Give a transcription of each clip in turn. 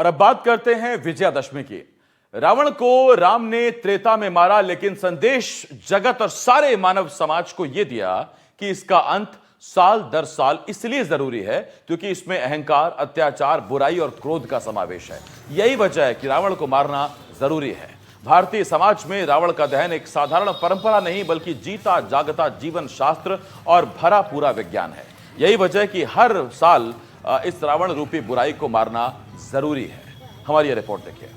और अब बात करते हैं विजयादशमी की। रावण को राम ने त्रेता में मारा, लेकिन संदेश जगत और सारे मानव समाज को यह दिया कि इसका अंत साल दर साल इसलिए जरूरी है क्योंकि इसमें अहंकार, अत्याचार, बुराई और क्रोध का समावेश है। यही वजह है कि रावण को मारना जरूरी है। भारतीय समाज में रावण का दहन एक साधारण परंपरा नहीं बल्कि जीता जागता जीवन शास्त्र और भरा पूरा विज्ञान है। यही वजह है कि हर साल इस रावण रूपी बुराई को मारना जरूरी है। हमारी ये रिपोर्ट देखिए।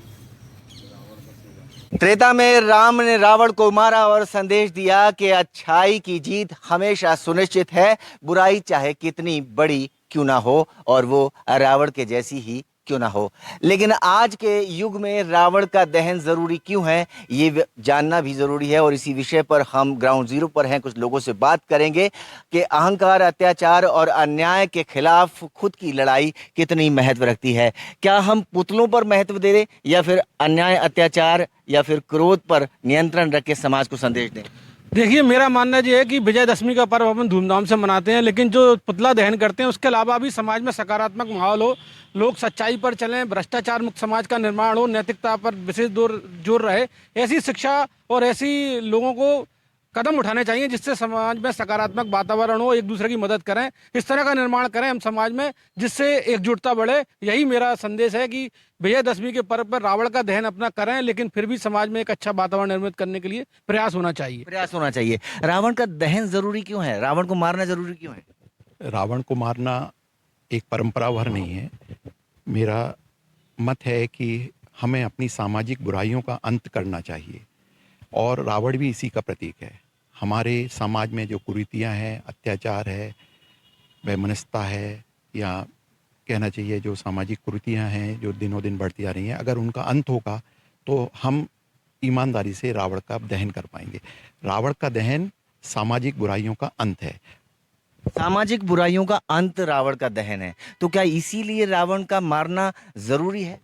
त्रेता में राम ने रावण को मारा और संदेश दिया कि अच्छाई की जीत हमेशा सुनिश्चित है, बुराई चाहे कितनी बड़ी क्यों ना हो और वो रावण के जैसी ही क्यों ना हो। लेकिन आज के युग में रावण का दहन जरूरी क्यों है, ये जानना भी जरूरी है और इसी विषय पर हम ग्राउंड जीरो पर हैं, कुछ लोगों से बात करेंगे कि अहंकार, अत्याचार और अन्याय के खिलाफ खुद की लड़ाई कितनी महत्व रखती है। क्या हम पुतलों पर महत्व दे दें या फिर अन्याय, अत्याचार या फिर क्रोध पर नियंत्रण रख के समाज को संदेश दें? देखिए, मेरा मानना ये है कि विजयदशमी का पर्व अपन धूमधाम से मनाते हैं, लेकिन जो पुतला दहन करते हैं उसके अलावा भी समाज में सकारात्मक माहौल हो, लोग सच्चाई पर चलें, भ्रष्टाचार मुक्त समाज का निर्माण हो, नैतिकता पर विशेष जोर रहे, ऐसी शिक्षा और ऐसी लोगों को कदम उठाने चाहिए जिससे समाज में सकारात्मक वातावरण हो, एक दूसरे की मदद करें, इस तरह का निर्माण करें हम समाज में जिससे एकजुटता बढ़े। यही मेरा संदेश है कि विजयदशमी के पर्व पर रावण का दहन अपना करें, लेकिन फिर भी समाज में एक अच्छा वातावरण निर्मित करने के लिए प्रयास होना चाहिए। रावण का दहन जरूरी क्यों है? रावण को मारना जरूरी क्यों है? रावण को मारना एक परंपरा भर नहीं है। मेरा मत है कि हमें अपनी सामाजिक बुराइयों का अंत करना चाहिए और रावण भी इसी का प्रतीक है। हमारे समाज में जो कुरीतियाँ हैं, अत्याचार है, वैमनस्यता है, या कहना चाहिए जो सामाजिक कुरीतियाँ हैं जो दिनों दिन बढ़ती आ रही हैं, अगर उनका अंत होगा तो हम ईमानदारी से रावण का दहन कर पाएंगे। रावण का दहन सामाजिक बुराइयों का अंत है। सामाजिक बुराइयों का अंत रावण का दहन है, तो क्या इसीलिए रावण का मारना जरूरी है?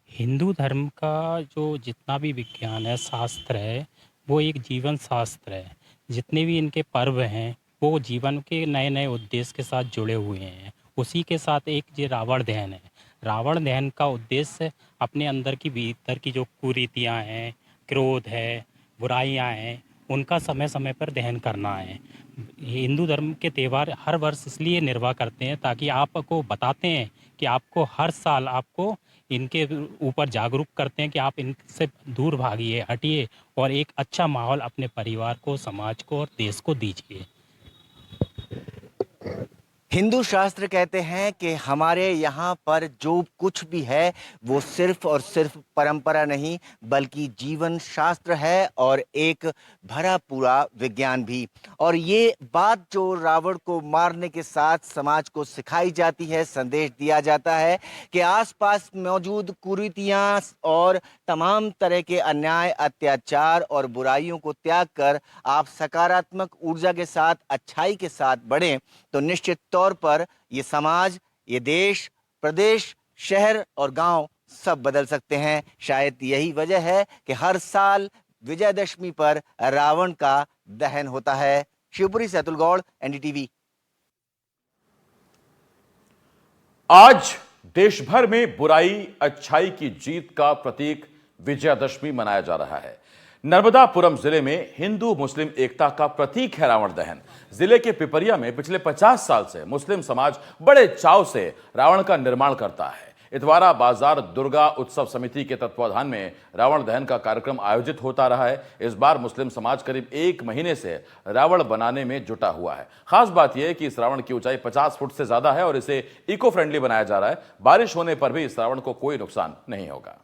हिंदू धर्म का जो जितना भी विज्ञान है, शास्त्र है, वो एक जीवन शास्त्र है। जितने भी इनके पर्व हैं वो जीवन के नए नए उद्देश्य के साथ जुड़े हुए हैं। उसी के साथ एक ये रावण दहन है। रावण दहन का उद्देश्य अपने अंदर की भीतर की जो कुरीतियाँ हैं, क्रोध है, बुराइयाँ हैं, उनका समय समय पर दहन करना है। हिंदू धर्म के त्यौहार हर वर्ष इसलिए निर्वाह करते हैं ताकि आपको बताते हैं कि आपको हर साल आपको इनके ऊपर जागरूक करते हैं कि आप इनसे दूर भागिए, हटिए और एक अच्छा माहौल अपने परिवार को, समाज को और देश को दीजिए। हिंदू शास्त्र कहते हैं कि हमारे यहाँ पर जो कुछ भी है वो सिर्फ और सिर्फ परंपरा नहीं बल्कि जीवन शास्त्र है और एक भरा पूरा विज्ञान भी। और ये बात जो रावण को मारने के साथ समाज को सिखाई जाती है, संदेश दिया जाता है कि आसपास मौजूद कुरीतियाँ और तमाम तरह के अन्याय, अत्याचार और बुराइयों को त्याग कर आप सकारात्मक ऊर्जा के साथ, अच्छाई के साथ बढ़ें तो निश्चित तौर पर ये समाज, ये देश, प्रदेश, शहर और गांव सब बदल सकते हैं। शायद यही वजह है कि हर साल विजयदशमी पर रावण का दहन होता है। शिवपुरी से अतुल गौड़, एनडीटीवी। आज देश भर में बुराई अच्छाई की जीत का प्रतीक विजयादशमी मनाया जा रहा है। नर्मदापुरम जिले में हिंदू मुस्लिम एकता का प्रतीक है रावण दहन। जिले के पिपरिया में पिछले 50 साल से मुस्लिम समाज बड़े चाव से रावण का निर्माण करता है। इतवारा बाजार दुर्गा उत्सव समिति के तत्वाधान में रावण दहन का कार्यक्रम आयोजित होता रहा है। इस बार मुस्लिम समाज करीब 1 महीने से रावण बनाने में जुटा हुआ है। खास बात यह है कि इस रावण की ऊंचाई 50 फुट से ज्यादा है और इसे इको फ्रेंडली बनाया जा रहा है। बारिश होने पर भी इस रावण को कोई नुकसान नहीं होगा।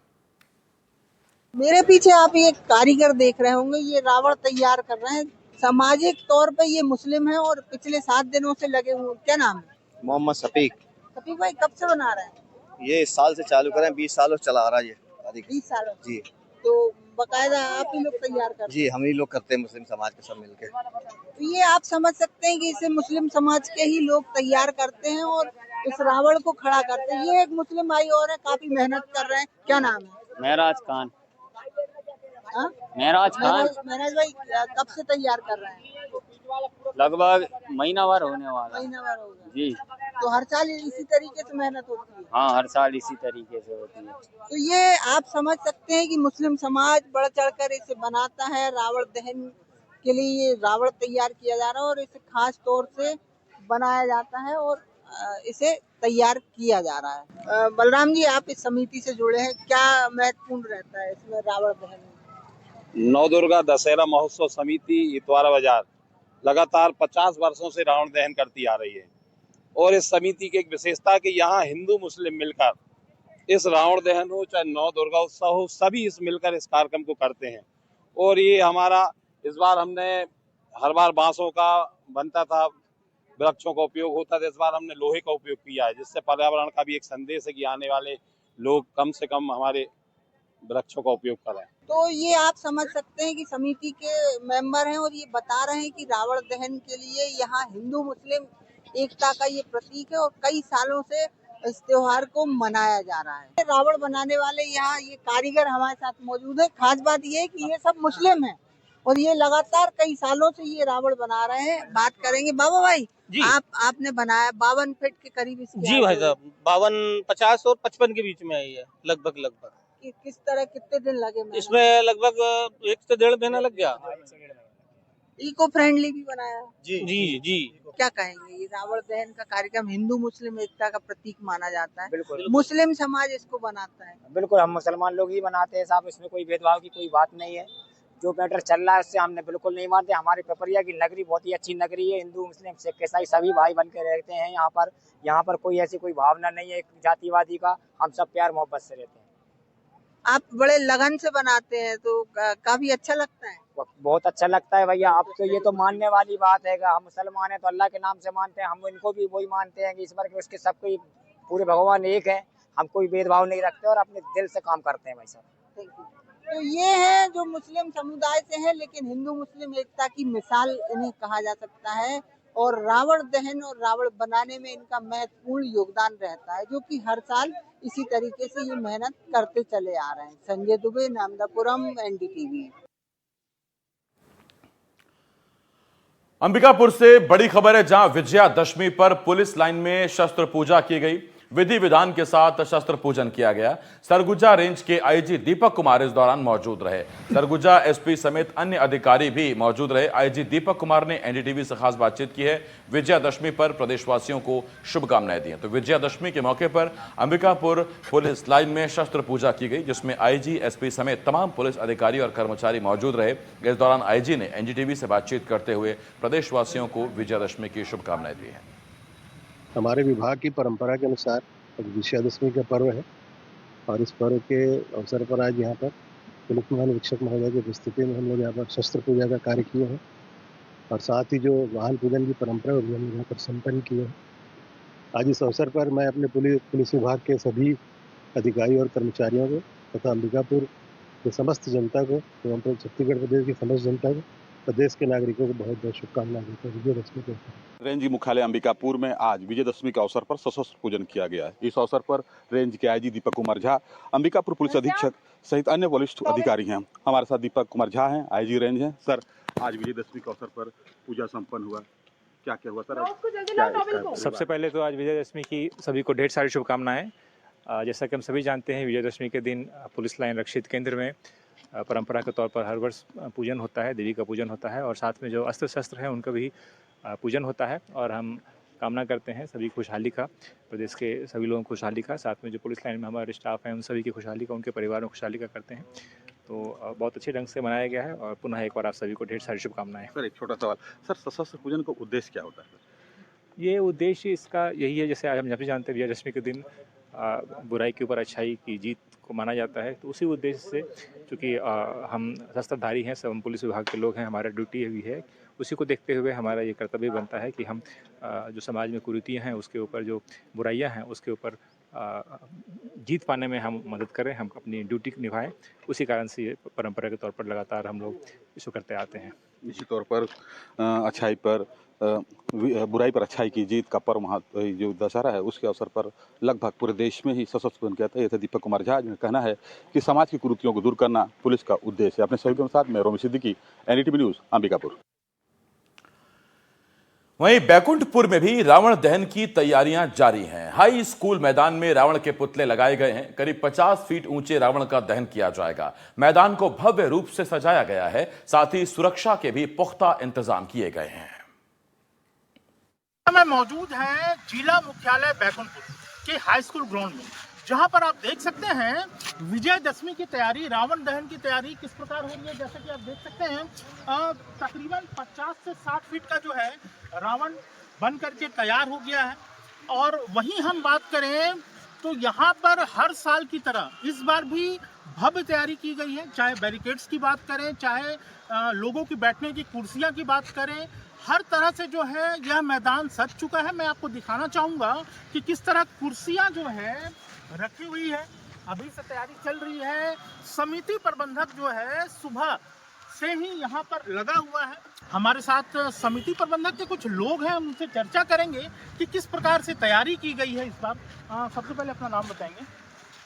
मेरे पीछे आप ये कारीगर देख रहे होंगे, ये रावण तैयार कर रहे हैं। सामाजिक तौर पे ये मुस्लिम है और पिछले 7 दिनों से लगे हुए। क्या नाम है? मोहम्मद शफीक। शफीक भाई, कब से बना रहे हैं? ये इस साल से चालू करें, 20 सालों चला रहा है ये। 20 सालों जी। तो बकायदा आप ही लोग तैयार करते हैं? जी, हम ही लोग करते हैं, मुस्लिम समाज के सब मिलके। तो ये आप समझ सकते हैं कि इसे मुस्लिम समाज के ही लोग तैयार करते हैं और इस रावण को खड़ा करते हैं। ये एक मुस्लिम भाई और है, काफी मेहनत कर रहे हैं। क्या नाम है? महराज खान। हाँ? महराज खान। महराज भाई, कब से तैयार कर रहे हैं? लगभग महीना भर होने वाला। महीना भर हो गया। जी तो हर साल इसी तरीके से मेहनत होती है। हाँ, हर साल इसी तरीके से होती है। तो ये आप समझ सकते हैं कि मुस्लिम समाज बढ़ चढ़कर इसे बनाता है। रावण दहन के लिए ये रावण तैयार किया जा रहा है और इसे खास तौर से बनाया जाता है और इसे तैयार किया जा रहा है। बलराम जी, आप इस समिति से जुड़े हैं, क्या महत्वपूर्ण रहता है इसमें रावण दहन में? नवदुर्गा दशहरा महोत्सव समिति इतवारा बाजार लगातार 50 वर्षों से रावण दहन करती आ रही है और इस समिति की एक विशेषता है कि यहाँ हिंदू मुस्लिम मिलकर इस रावण दहन हो चाहे नव दुर्गा उत्सव हो, सभी इस मिलकर इस कार्यक्रम को करते हैं। और ये हमारा इस बार हमने हर बार बांसों का बनता था, वृक्षों का उपयोग होता था, इस बार हमने लोहे का उपयोग किया है, जिससे पर्यावरण का भी एक संदेश है कि आने वाले लोग कम से कम हमारे वृक्षों का उपयोग करें। तो ये आप समझ सकते हैं कि समिति के मेंबर हैं और ये बता रहे हैं कि रावण दहन के लिए यहाँ हिंदू मुस्लिम एकता का ये प्रतीक है और कई सालों से इस त्योहार को मनाया जा रहा है। रावण बनाने वाले यहाँ ये कारीगर हमारे साथ मौजूद है। खास बात ये है कि ये सब मुस्लिम हैं और ये लगातार कई सालों से ये रावण बना रहे हैं। बात करेंगे बाबा भाई जी। आपने बनाया 52 फीट के करीब इसकी जी भाई साहब, 52, 50 और 55 के बीच में आई है लगभग। किस तरह कितने दिन लगे? इसमें लगभग 1 से 1.5 महीना लग गया। इको फ्रेंडली भी बनाया। जी। क्या कहेंगे, ये रावण दहन का कार्यक्रम हिंदू मुस्लिम एकता का प्रतीक माना जाता है। बिल्कुल मुस्लिम समाज इसको बनाता है। बिल्कुल, हम मुसलमान लोग ही बनाते हैं साहब, इसमें कोई भेदभाव की कोई बात नहीं है। जो मैटर चल रहा है उससे हमने बिल्कुल नहीं मानते। हमारी पिपरिया की नगरी बहुत ही अच्छी नगरी है। हिंदू मुस्लिम सिख ईसाई सभी भाई बन के रहते हैं यहाँ पर कोई ऐसी कोई भावना नहीं है जातिवादी का। हम सब प्यार मोहब्बत से रहते हैं। आप बड़े लगन से बनाते हैं तो काफी अच्छा लगता है। बहुत अच्छा लगता है भैया। आप तो ये तो मानने वाली बात है, हम मुसलमान हैं तो अल्लाह के नाम से मानते हैं, हम इनको भी वही मानते हैं कि ईश्वर के उसके सबको पूरे भगवान एक है। हम कोई भेदभाव नहीं रखते और अपने दिल से काम करते हैं भाई साहब। तो ये है जो मुस्लिम समुदाय से है, लेकिन हिंदू मुस्लिम एकता की मिसाल इन्हें कहा जा सकता है और रावण दहन और रावण बनाने में इनका महत्वपूर्ण योगदान रहता है, जो कि हर साल इसी तरीके से ये मेहनत करते चले आ रहे हैं। संजय दुबे, नामदापुरम, एनडीटीवी। अंबिकापुर से बड़ी खबर है, जहां विजयादशमी पर पुलिस लाइन में शस्त्र पूजा की गई। विधि विधान के साथ शस्त्र पूजन किया गया। सरगुजा रेंज के आईजी दीपक कुमार इस दौरान मौजूद रहे। सरगुजा एसपी समेत अन्य अधिकारी भी मौजूद रहे। आईजी दीपक कुमार ने एनडीटीवी से खास बातचीत की है। विजयादशमी पर प्रदेशवासियों को शुभकामनाएं दी हैं। तो विजयादशमी के मौके पर अंबिकापुर पुलिस लाइन में शस्त्र पूजा की गई, जिसमें आईजी, एसपी समेत तमाम पुलिस अधिकारी और कर्मचारी मौजूद रहे। इस दौरान आईजी ने एनडीटीवी से बातचीत करते हुए प्रदेशवासियों को विजयादशमी की शुभकामनाएं दी हैं। हमारे विभाग की परंपरा के अनुसार विजयादशमी का पर्व है और इस पर्व के अवसर पर आज यहाँ पर पुलिस महानिरीक्षक महोदय की उपस्थिति में हम लोग यहाँ पर शस्त्र पूजा का कार्य किए हैं और साथ ही जो वाहन पूजन की परंपरा है वो हम यहाँ पर संपन्न किए हैं। आज इस अवसर पर मैं अपने पुलिस विभाग के सभी अधिकारी और कर्मचारियों को तथा अंबिकापुर के समस्त जनता को एवं छत्तीसगढ़ प्रदेश की समस्त जनता को, प्रदेश के नागरिकों को बहुत बहुत शुभकामनाएं देता हूं विजयदशमी के अवसर। रेंज मुख्यालय अंबिकापुर में आज विजयदशमी के अवसर पर सशस्त्र पूजन किया गया है। इस अवसर पर रेंज के आईजी दीपक कुमार झा, अंबिकापुर पुलिस अधीक्षक सहित अन्य वरिष्ठ अधिकारी हैं। हमारे साथ दीपक कुमार झा हैं, आईजी रेंज हैं। सर, आज विजयदशमी के अवसर पर पूजा संपन्न हुआ, क्या क्या हुआ सर? सबसे पहले तो आज विजयदशमी की सभी को ढेर सारी शुभकामनाएं। जैसा कि हम सभी जानते हैं, विजयदशमी के दिन पुलिस लाइन रक्षित केंद्र में परंपरा के तौर पर हर वर्ष पूजन होता है, देवी का पूजन होता है और साथ में जो अस्त्र शस्त्र हैं उनका भी पूजन होता है। और हम कामना करते हैं सभी खुशहाली का, प्रदेश के सभी लोगों की खुशहाली का, साथ में जो पुलिस लाइन में हमारे स्टाफ हैं उन सभी की खुशहाली का, उनके परिवारों की खुशहाली का करते हैं। तो बहुत अच्छे ढंग से मनाया गया है और पुनः एक बार आप सभी को ढेर सारी शुभकामनाएं। सर, एक छोटा सवाल, सर सशस्त्र पूजन का उद्देश्य क्या होता है? ये उद्देश्य इसका यही है, जैसे आज हम जानते हैं विजयदशमी के दिन बुराई के ऊपर अच्छाई की जीत को माना जाता है, तो उसी उद्देश्य से चूँकि हम शस्त्रधारी हैं, सब हम पुलिस विभाग के लोग हैं, हमारा ड्यूटी भी है, उसी को देखते हुए हमारा ये कर्तव्य बनता है कि हम जो समाज में कुरीतियाँ हैं उसके ऊपर, जो बुराइयाँ हैं उसके ऊपर जीत पाने में हम मदद करें, हम अपनी ड्यूटी निभाएं। उसी कारण से ये परंपरा के तौर पर लगातार हम लोग इसको करते आते हैं। इसी तौर पर अच्छाई पर बुराई पर अच्छाई की जीत का पर्व जो दशहरा है उसके अवसर पर लगभग पूरे देश में ही सशस्त्र पूजन किया था। ये थे दीपक कुमार झा, जिनका कहना है कि समाज की कुरीतियों को दूर करना पुलिस का उद्देश्य है। अपने सहयोगियों के साथ मैं रोमी सिद्दीकी, एनडीटीवी न्यूज़, अंबिकापुर। वहीं बैकुंठपुर में भी रावण दहन की तैयारियां जारी हैं। हाई स्कूल मैदान में रावण के पुतले लगाए गए हैं। करीब 50 फीट ऊंचे रावण का दहन किया जाएगा। मैदान को भव्य रूप से सजाया गया है, साथ ही सुरक्षा के भी पुख्ता इंतजाम किए गए हैं। मैं मौजूद है जिला मुख्यालय बैकुंठपुर के हाई स्कूल ग्राउंड में, जहां पर आप देख सकते हैं विजयदशमी की तैयारी, रावण दहन की तैयारी किस प्रकार हो रही है। जैसे कि आप देख सकते हैं तकरीबन 50 से 60 फीट का जो है रावण बन करके तैयार हो गया है। और वहीं हम बात करें तो यहाँ पर हर साल की तरह इस बार भी भव्य तैयारी की गई है। चाहे बैरिकेड्स की बात करें, चाहे लोगों की बैठने की कुर्सियाँ की बात करें, हर तरह से जो है यह मैदान सज चुका है। मैं आपको दिखाना चाहूँगा कि किस तरह कुर्सियाँ जो है रखी हुई है। अभी से तैयारी चल रही है। समिति प्रबंधक जो है सुबह से ही यहाँ पर लगा हुआ है। हमारे साथ समिति प्रबंधक के कुछ लोग हैं, हम उनसे चर्चा करेंगे कि किस प्रकार से तैयारी की गई है इस बार। सबसे पहले अपना नाम बताएंगे।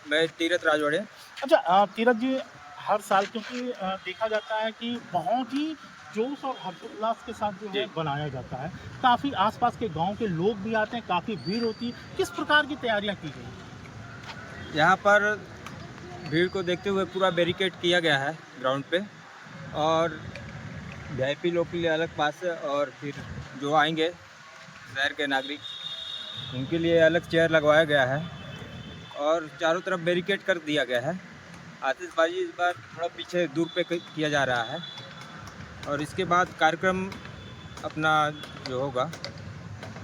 मैं तीरथ राजवाड़े। अच्छा तीरथ जी, हर साल क्योंकि देखा जाता है कि बहुत ही जोश और हर्षोल्लास के साथ जो है बनाया जाता है, काफ़ी आसपास के गांव के लोग भी आते हैं, काफ़ी भीड़ होती है, किस प्रकार की तैयारियां की गई? यहाँ पर भीड़ को देखते हुए पूरा बैरिकेड किया गया है ग्राउंड पे, और वीआईपी लोग के लिए अलग पास है, और फिर जो आएंगे शहर के नागरिक उनके लिए अलग चेयर लगवाया गया है, और चारों तरफ बैरिकेड कर दिया गया है। आतिशबाजी इस बार थोड़ा पीछे दूर पे किया जा रहा है, और इसके बाद कार्यक्रम अपना जो होगा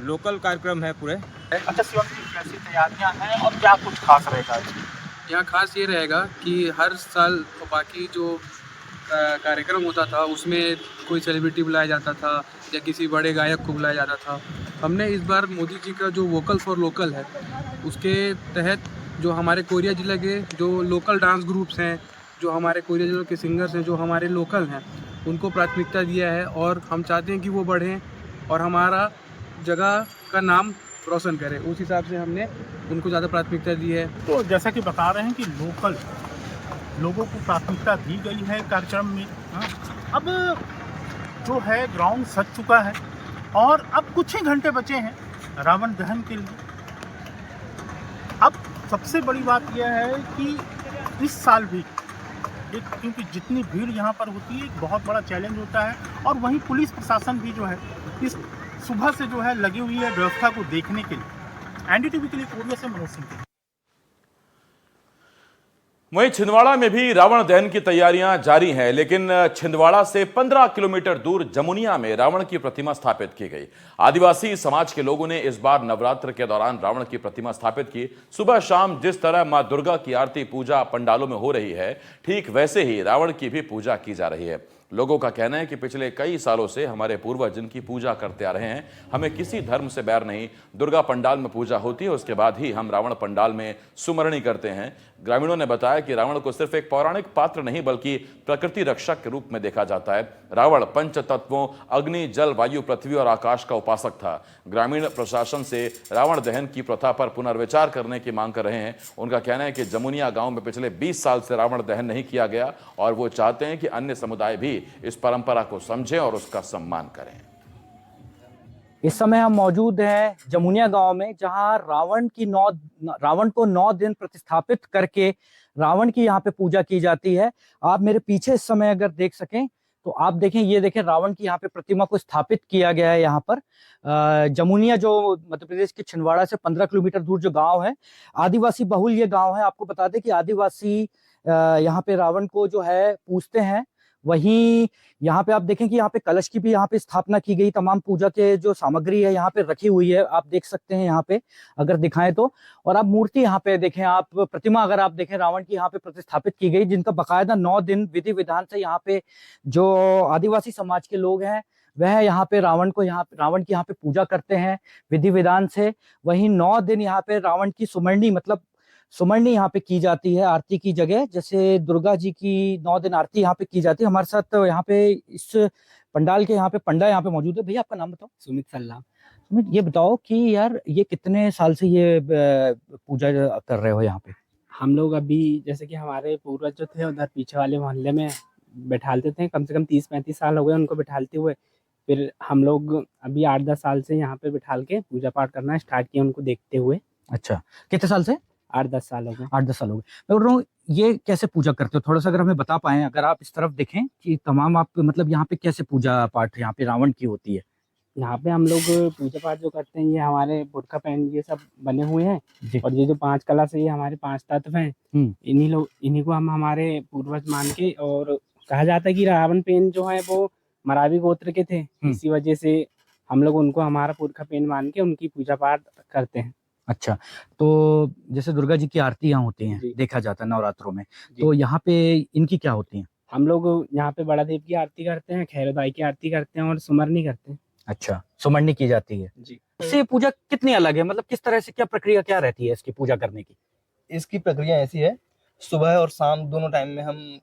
लोकल कार्यक्रम है पूरे। अच्छा शिवम जी, कैसी तैयारियां हैं और क्या कुछ खास रहेगा? यहाँ खास ये रहेगा कि हर साल बाकी जो कार्यक्रम होता था उसमें कोई सेलिब्रिटी बुलाया जाता था या किसी बड़े गायक को बुलाया जाता था। हमने इस बार मोदी जी का जो वोकल फॉर लोकल है उसके तहत जो हमारे कोरिया ज़िले के जो लोकल डांस ग्रुप्स हैं, जो हमारे कोरिया ज़िले के सिंगर्स हैं, जो हमारे लोकल हैं, उनको प्राथमिकता दिया है। और हम चाहते हैं कि वो बढ़ें और हमारा जगह का नाम रोशन करें। उस हिसाब से हमने उनको ज़्यादा प्राथमिकता दी है। तो जैसा कि बता रहे हैं कि लोकल लोगों को प्राथमिकता दी गई है कार्यक्रम में। अब जो है ग्राउंड सज चुका है और अब कुछ ही घंटे बचे हैं रावण दहन के लिए। अब सबसे बड़ी बात यह है कि इस साल भी क्योंकि जितनी भीड़ यहाँ पर होती है एक बहुत बड़ा चैलेंज होता है, और वहीं पुलिस प्रशासन भी जो है इस सुबह से जो है लगी हुई है व्यवस्था को देखने के लिए। एनडीटीवी के लिए कोरिया से मनोज सिंह। वहीं छिंदवाड़ा में भी रावण दहन की तैयारियां जारी हैं, लेकिन छिंदवाड़ा से 15 किलोमीटर दूर जमुनिया में रावण की प्रतिमा स्थापित की गई। आदिवासी समाज के लोगों ने इस बार नवरात्र के दौरान रावण की प्रतिमा स्थापित की। सुबह शाम जिस तरह मां दुर्गा की आरती पूजा पंडालों में हो रही है, ठीक वैसे ही रावण की भी पूजा की जा रही है। लोगों का कहना है कि पिछले कई सालों से हमारे पूर्वज इनकी पूजा करते आ रहे हैं। हमें किसी धर्म से बैर नहीं। दुर्गा पंडाल में पूजा होती है, उसके बाद ही हम रावण पंडाल में सुमरणी करते हैं। ग्रामीणों ने बताया कि रावण को सिर्फ एक पौराणिक पात्र नहीं बल्कि प्रकृति रक्षक के रूप में देखा जाता है। रावण पंच तत्वों अग्नि, जल, वायु, पृथ्वी और आकाश का उपासक था। ग्रामीण प्रशासन से रावण दहन की प्रथा पर पुनर्विचार करने की मांग कर रहे हैं। उनका कहना है कि जमुनिया गांव में पिछले 20 साल से रावण दहन नहीं किया गया और वो चाहते हैं कि अन्य समुदाय भी इस परंपरा को समझें और उसका सम्मान करें। इस समय हम मौजूद हैं जमुनिया गांव में, जहां रावण को 9 दिन प्रतिस्थापित करके रावण की यहां पे पूजा की जाती है। आप मेरे पीछे इस समय अगर देख सकें तो आप देखें, ये देखें रावण की यहाँ पे प्रतिमा को स्थापित किया गया है। यहाँ पर जमुनिया जो मध्य प्रदेश के छिंदवाड़ा से 15 किलोमीटर दूर जो गांव है, आदिवासी बहुल ये गांव है। आपको बता दें कि आदिवासी यहाँ पे रावण को जो है पूजते हैं। वहीं यहाँ पे आप देखें कि यहाँ पे कलश की भी यहाँ पे स्थापना की गई। तमाम पूजा के जो सामग्री है यहाँ पे रखी हुई है, आप देख सकते हैं यहाँ पे अगर दिखाएं तो। और आप मूर्ति यहाँ पे देखें, आप प्रतिमा अगर आप देखें रावण की यहाँ पे प्रतिस्थापित की गई, जिनका बकायदा 9 दिन विधि विधान से यहाँ पे जो आदिवासी समाज के लोग हैं वह यहाँ पे रावण की यहाँ पे पूजा करते हैं विधि विधान से। वहीं 9 दिन यहाँ पे रावण की सुमरनी यहाँ पे की जाती है आरती की जगह। जैसे दुर्गा जी की 9 दिन आरती यहाँ पे की जाती है। हमारे साथ यहाँ पे इस पंडाल के यहाँ पे पंडा यहाँ पे मौजूद है। भैया आपका नाम बताओ। सुमित सल्ला। सुमित, ये बताओ कि यार ये कितने साल से ये पूजा कर रहे हो यहाँ पे? हम लोग अभी जैसे कि हमारे पूर्वज जो थे उधर पीछे वाले मोहल्ले में बैठालते थे, कम से कम 30-35 साल हो गए उनको बैठालते हुए। फिर हम लोग अभी 8-10 साल से यहाँ पे बिठाल के पूजा पाठ करना स्टार्ट किया उनको देखते हुए। अच्छा, कितने साल से? 8-10 साल हो गए। 8-10 साल हो गए। मैं बोल रहा हूँ ये कैसे पूजा करते हो? थोड़ा-सा अगर हमें बता पाएँ, अगर आप इस तरफ देखें कि तमाम आप मतलब यहाँ पे कैसे पूजा पाठ यहाँ पे रावण की होती है? यहाँ पे हम लोग पूजा पाठ जो करते हैं ये हमारे बुर्खा पहन ये सब बने हुए हैं और ये जो 5 कलश है ये हमारे 5 तत्व हैं। इन्हीं को हम हमारे पूर्वज मान के, और कहा जाता है कि रावण पेन जो है वो मरावी गोत्र के थे, इसी वजह से हम लोग उनको हमारा पुरखा पेन मान के उनकी पूजा पाठ करते हैं। अच्छा, तो जैसे दुर्गा जी की आरती यहाँ होती हैं, देखा जाता है नवरात्रों में, तो यहाँ पे इनकी क्या होती हैं? हम लोग यहाँ पे बड़ा देव की आरती करते हैं, खैरोदाई की आरती करते हैं और सुमरनी करते हैं। अच्छा, सुमरनी की जाती है जी। इससे पूजा कितनी अलग है, मतलब किस तरह से, क्या प्रक्रिया क्या रहती है इसकी पूजा करने की? इसकी प्रक्रिया ऐसी है, सुबह और शाम दोनों टाइम में हम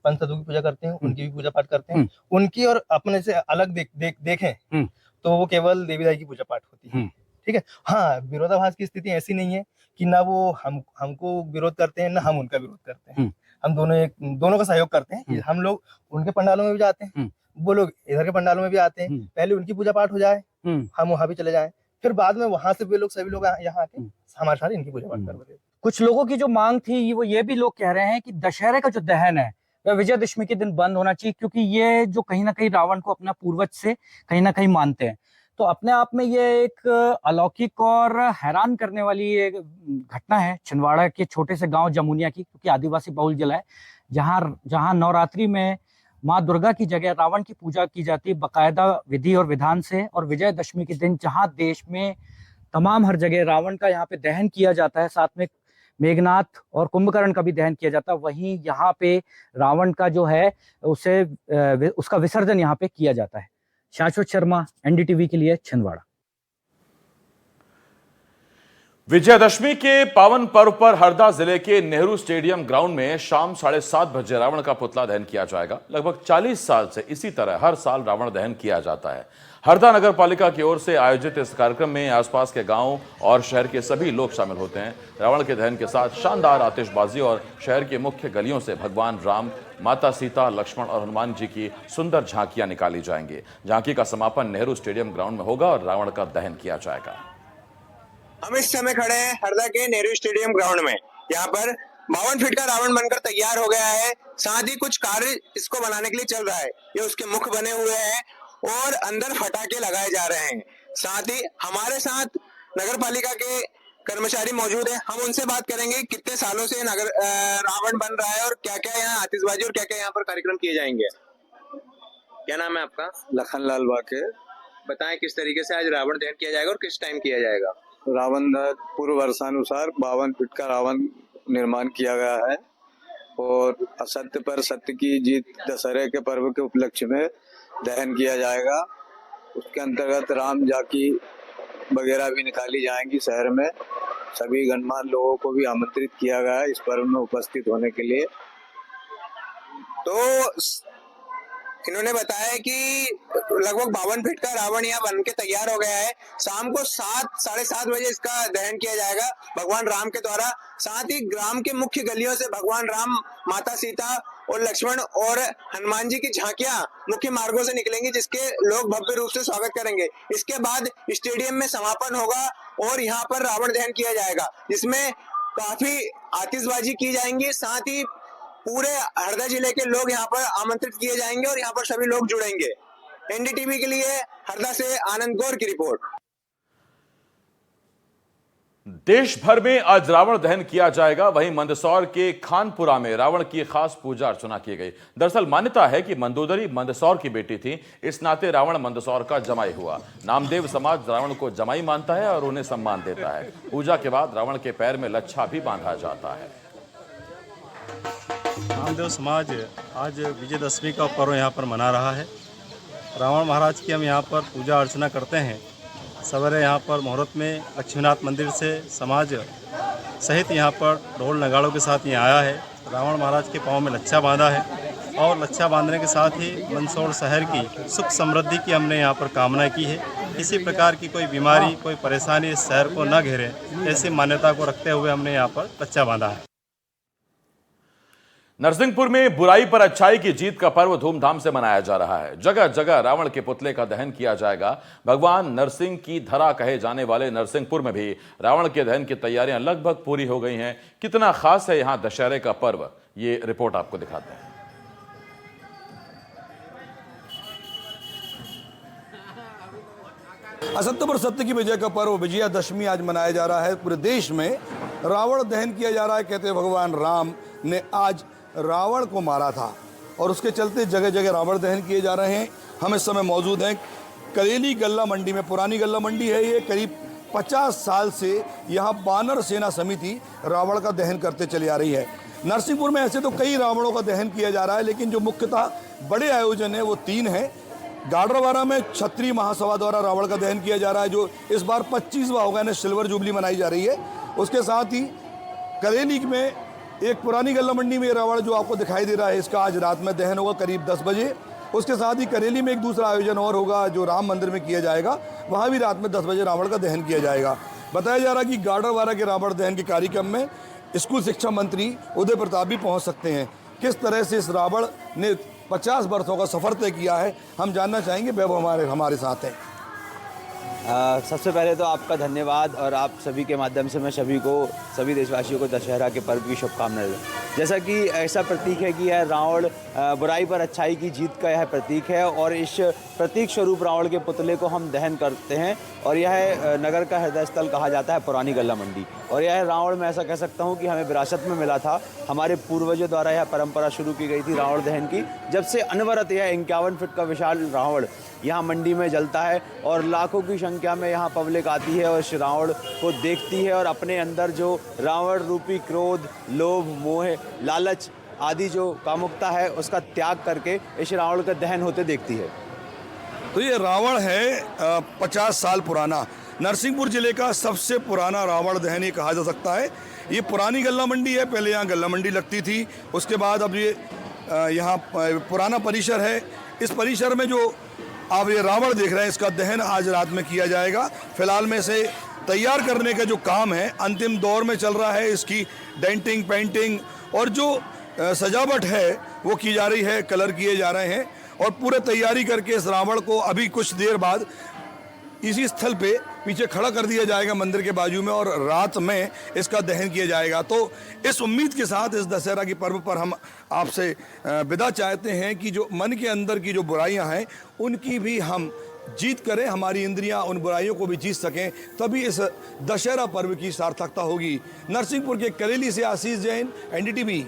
पंचतत्वों की पूजा करते हैं, उनकी भी पूजा पाठ करते हैं। उनकी और अपने से अलग देखें तो वो केवल देवी दाई की पूजा पाठ होती है। ठीक है, हाँ, विरोधाभास की स्थिति ऐसी नहीं है कि ना वो हमको विरोध करते हैं ना हम उनका विरोध करते हैं। हम दोनों का सहयोग करते हैं। हम लोग उनके पंडालों में भी जाते हैं, वो लोग इधर के पंडालों में भी आते हैं। पहले उनकी पूजा पाठ हो जाए, हम वहां भी चले जाएं, फिर बाद में वहां से वे लोग सभी लोग यहाँ आके हमारे साथ इनकी पूजा पाठ करते हैं। कुछ लोगों की जो मांग थी वो ये भी लोग कह रहे हैं कि दशहरे का जो दहन है वह विजयदशमी के दिन बंद होना चाहिए, क्योंकि ये जो कहीं ना कहीं रावण को अपना पूर्वज से कहीं ना कहीं मानते हैं। तो अपने आप में ये एक अलौकिक और हैरान करने वाली एक घटना है छिंदवाड़ा के छोटे से गांव जमुनिया की, क्योंकि आदिवासी बहुल जिला है, जहां नवरात्रि में माँ दुर्गा की जगह रावण की पूजा की जाती है बाकायदा विधि और विधान से। और विजयदशमी के दिन जहां देश में तमाम हर जगह रावण का यहाँ पे दहन किया जाता है, साथ में मेघनाथ और कुंभकर्ण का भी दहन किया जाता है, वहीं यहाँ पे रावण का जो है उसका विसर्जन यहाँ पे किया जाता है। शाश्वत शर्मा, एनडीटीवी के लिए, छिंदवाड़ा। विजयदशमी के पावन पर्व पर हरदा जिले के नेहरू स्टेडियम ग्राउंड में शाम 7:30 बजे रावण का पुतला दहन किया जाएगा। लगभग 40 साल से इसी तरह हर साल रावण दहन किया जाता है। हरदा नगर पालिका की ओर से आयोजित इस कार्यक्रम में आसपास के गांव और शहर के सभी लोग शामिल होते हैं। रावण के दहन के साथ शानदार आतिशबाजी और शहर की मुख्य गलियों से भगवान राम, माता सीता, लक्ष्मण और हनुमान जी की सुंदर झांकियां निकाली जाएंगी। झांकी का समापन नेहरू स्टेडियम ग्राउंड में होगा और रावण का दहन किया जाएगा। हम इस समय खड़े हैं हरदा के नेहरू स्टेडियम ग्राउंड में। यहाँ पर 52 फीट का रावण बनकर तैयार हो गया है। साथ ही कुछ कार्य इसको बनाने के लिए चल रहा है। ये उसके मुख बने हुए हैं और अंदर फटाके लगाए जा रहे हैं। साथ ही हमारे साथ नगर पालिका के कर्मचारी मौजूद हैं। हम उनसे बात करेंगे कितने सालों से रावण बन रहा है और क्या क्या यहाँ आतिशबाजी और क्या क्या यहाँ पर कार्यक्रम किए जाएंगे। क्या नाम है आपका? लखनलाल बाके। बताएं किस तरीके से आज रावण दहन किया जाएगा और किस टाइम किया जाएगा। रावण दहन पूर्व वर्षानुसार 52 फीट का रावण निर्माण किया गया है और असत्य पर सत्य की जीत दशहरे के पर्व के उपलक्ष्य में दहन किया जाएगा। उसके अंतर्गत राम झांकी वगैरह भी निकाली जाएंगी शहर में। सभी गणमान्य लोगों को भी आमंत्रित किया गया है इस पर्व में उपस्थित होने के लिए। तो इन्होंने बताया कि लगभग 52 फीट का रावण यहाँ बन के तैयार हो गया है। शाम को 7-7:30 बजे इसका दहन किया जाएगा भगवान राम के द्वारा। साथ ही ग्राम के मुख्य गलियों से भगवान राम, माता सीता और लक्ष्मण और हनुमान जी की झांकियां मुख्य मार्गों से निकलेंगी, जिसके लोग भव्य रूप से स्वागत करेंगे। इसके बाद स्टेडियम में समापन होगा और यहाँ पर रावण दहन किया जाएगा, जिसमें काफी आतिशबाजी की जाएंगी। साथ ही पूरे हरदा जिले के लोग यहाँ पर आमंत्रित किए जाएंगे और यहाँ पर सभी लोग जुड़ेंगे। एनडीटीवी के लिए हरदा से आनंद गौर की रिपोर्ट। देश भर में आज रावण दहन किया जाएगा। वहीं मंदसौर के खानपुरा में रावण की खास पूजा अर्चना की गई। दरअसल मान्यता है कि मंदोदरी मंदसौर की बेटी थी, इस नाते रावण मंदसौर का जमाई हुआ। नामदेव समाज रावण को जमाई मानता है और उन्हें सम्मान देता है। पूजा के बाद रावण के पैर में लच्छा भी बांधा जाता है। नामदेव समाज आज विजयदशमी का पर्व यहाँ पर मना रहा है। रावण महाराज की हम यहाँ पर पूजा अर्चना करते हैं। सवेरे यहाँ पर मुहूर्त में लक्ष्मीनाथ मंदिर से समाज सहित यहाँ पर ढोल नगाड़ों के साथ यहाँ आया है। रावण महाराज के पाँव में लच्छा बांधा है और लच्छा बांधने के साथ ही मंदसौर शहर की सुख समृद्धि की हमने यहाँ पर कामना की है। किसी प्रकार की कोई बीमारी, कोई परेशानी इस शहर को न घेरे, ऐसी मान्यता को रखते हुए हमने यहाँ पर लच्छा बांधा है। नरसिंहपुर में बुराई पर अच्छाई की जीत का पर्व धूमधाम से मनाया जा रहा है। जगह जगह रावण के पुतले का दहन किया जाएगा। भगवान नरसिंह की धरा कहे जाने वाले नरसिंहपुर में भी रावण के दहन की तैयारियां लगभग पूरी हो गई हैं। कितना खास है यहां दशहरे का पर्व, ये रिपोर्ट आपको दिखाते हैं। असत्य पर सत्य की विजय का पर्व विजयादशमी आज मनाया जा रहा है। पूरे देश में रावण दहन किया जा रहा है। कहते हैं भगवान राम ने आज रावण को मारा था और उसके चलते जगह जगह रावण दहन किए जा रहे हैं। हम इस समय मौजूद हैं करेली गल्ला मंडी में। पुरानी गल्ला मंडी है ये। करीब 50 साल से यहाँ बानर सेना समिति रावण का दहन करते चली आ रही है। नरसिंहपुर में ऐसे तो कई रावणों का दहन किया जा रहा है, लेकिन जो मुख्यतः बड़े आयोजन है वो 3 हैं। गाडरवारा में क्षत्रिय महासभा द्वारा रावण का दहन किया जा रहा है, जो इस बार 25वां होगा, यानी सिल्वर जुबली मनाई जा रही है। उसके साथ ही करेली में एक पुरानी गल्ला मंडी में रावण जो आपको दिखाई दे रहा है, इसका आज रात में दहन होगा करीब 10 बजे। उसके साथ ही करेली में एक दूसरा आयोजन और होगा जो राम मंदिर में किया जाएगा, वहाँ भी रात में 10 बजे रावण का दहन किया जाएगा। बताया जा रहा है कि गाडरवारा के रावण दहन के कार्यक्रम में स्कूल शिक्षा मंत्री उदय प्रताप भी पहुँच सकते हैं। किस तरह से इस रावण ने 50 वर्षों का सफर तय किया है, हम जानना चाहेंगे। वैभव हमारे साथ है। सबसे पहले तो आपका धन्यवाद, और आप सभी के माध्यम से मैं सभी देशवासियों को दशहरा के पर्व की शुभकामनाएं। जैसा कि ऐसा प्रतीक है कि यह रावण बुराई पर अच्छाई की जीत का यह प्रतीक है, और इस प्रतीक स्वरूप रावण के पुतले को हम दहन करते हैं। और यह नगर का हृदय स्थल कहा जाता है पुरानी गल्ला मंडी। और यह रावण मैं ऐसा कह सकता हूँ कि हमें विरासत में मिला था। हमारे पूर्वजों द्वारा यह परंपरा शुरू की गई थी रावण दहन की, जब से अनवरत यह 51 फीट का विशाल रावण यहाँ मंडी में जलता है, और लाखों की संख्या में यहाँ पब्लिक आती है और इस रावण को देखती है, और अपने अंदर जो रावण रूपी क्रोध, लोभ, मोह, लालच आदि जो कामुकता है उसका त्याग करके इस रावण का दहन होते देखती है। तो ये रावण है 50 साल पुराना, नरसिंहपुर जिले का सबसे पुराना रावण दहन ये कहा जा सकता है। ये पुरानी गल्ला मंडी है, पहले यहाँ गल्ला मंडी लगती थी। उसके बाद अब ये यहाँ पुराना परिसर है। इस परिसर में जो आप ये रावण देख रहे हैं, इसका दहन आज रात में किया जाएगा। फिलहाल में से तैयार करने का जो काम है अंतिम दौर में चल रहा है। इसकी डेंटिंग, पेंटिंग और जो सजावट है वो की जा रही है, कलर किए जा रहे हैं, और पूरे तैयारी करके इस रावण को अभी कुछ देर बाद इसी स्थल पे पीछे खड़ा कर दिया जाएगा मंदिर के बाजू में, और रात में इसका दहन किया जाएगा। तो इस उम्मीद के साथ इस दशहरा के पर्व पर हम आपसे विदा चाहते हैं कि जो मन के अंदर की जो बुराइयां हैं उनकी भी हम जीत करें, हमारी इंद्रियां उन बुराइयों को भी जीत सकें, तभी इस दशहरा पर्व की सार्थकता होगी। नरसिंहपुर के करेली से आशीष जैन, NDTV।